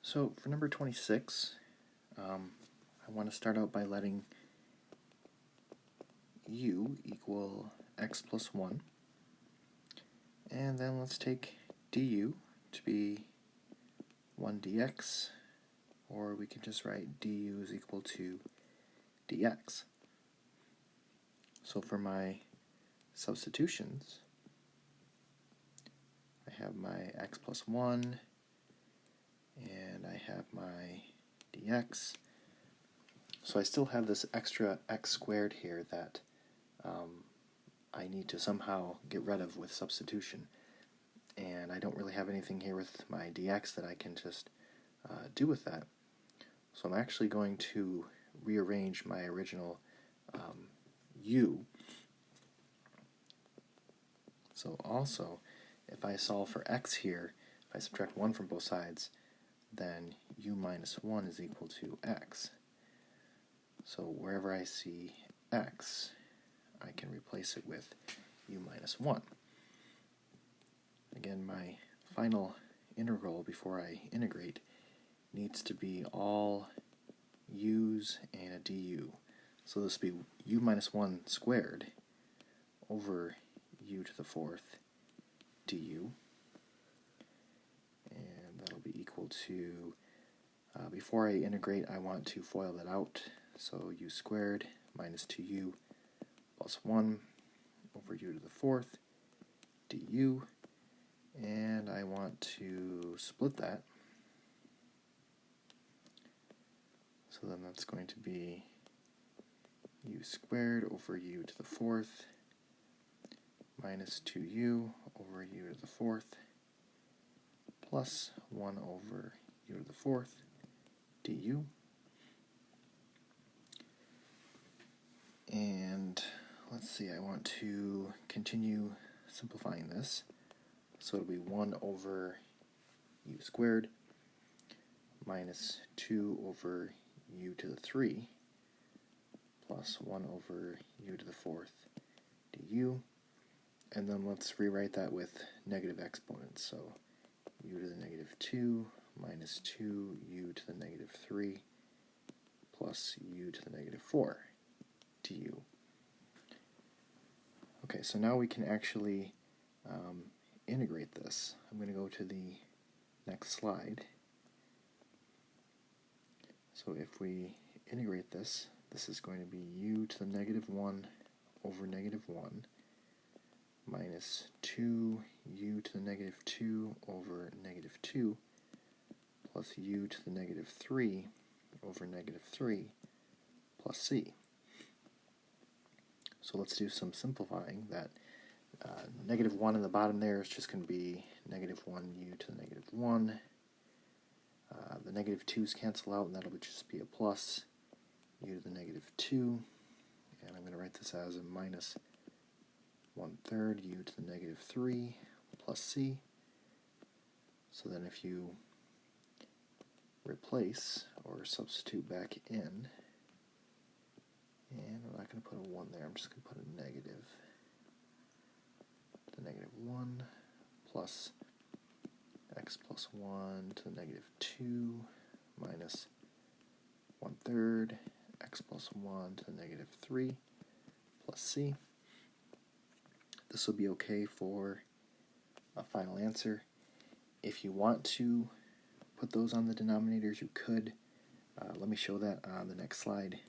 So for number 26, I want to start out by letting u equal x plus 1. And then let's take du to be 1 dx, or we can just write du is equal to dx. So for my substitutions, I have my x plus 1, and I have my dx. So I still have this extra x squared here that I need to somehow get rid of with substitution. And I don't really have anything here with my dx that I can just do with that. So I'm actually going to rearrange my original u. So also, if I solve for x here, if I subtract 1 from both sides, then u minus 1 is equal to x. So wherever I see x, I can replace it with u minus 1. Again, my final integral before I integrate needs to be all u's and a du. So this will be u minus 1 squared over u to the 4th du. And that'll be equal to, before I integrate, I want to FOIL that out. So u squared minus 2u plus 1 over u to the 4th du. And I want to split that. So then that's going to be u squared over u to the 4th minus 2u over u to the 4th plus 1 over u to the 4th du. And let's see, I want to continue simplifying this. So it'll be 1 over u squared minus 2 over u to the 3 plus 1 over u to the 4th du. And then let's rewrite that with negative exponents. So u to the negative 2 minus 2u to the negative 3 plus u to the negative 4 du. Okay, so now we can actually integrate this. I'm going to go to the next slide. So if we integrate this, this is going to be u to the negative 1 over negative 1 minus 2u to the negative 2 over negative 2 plus u to the negative 3 over negative 3 plus c. So let's do some simplifying. That negative 1 in the bottom there is just going to be negative 1u to the negative 1. The negative 2's cancel out, and that'll just be a plus u to the negative 2. And I'm going to write this as a minus 1/3 u to the negative 3 plus c. So then if you replace or substitute back in, and I'm not going to put a 1 there, I'm just going to put a negative. The negative 1 plus x plus 1 to the negative 2 minus 1/3 x plus 1 to the negative 3 plus c. This will be okay for a final answer. If you want to put those on the denominators, you could. Let me show that on the next slide.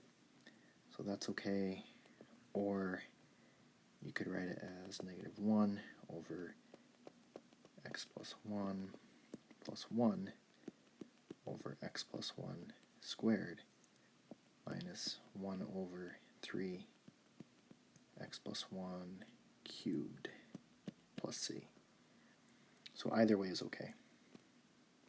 So that's okay. Or you could write it as negative 1 over x plus 1 plus 1 over x plus 1 squared minus 1 over 3 x plus 1 cubed plus c. So either way is okay.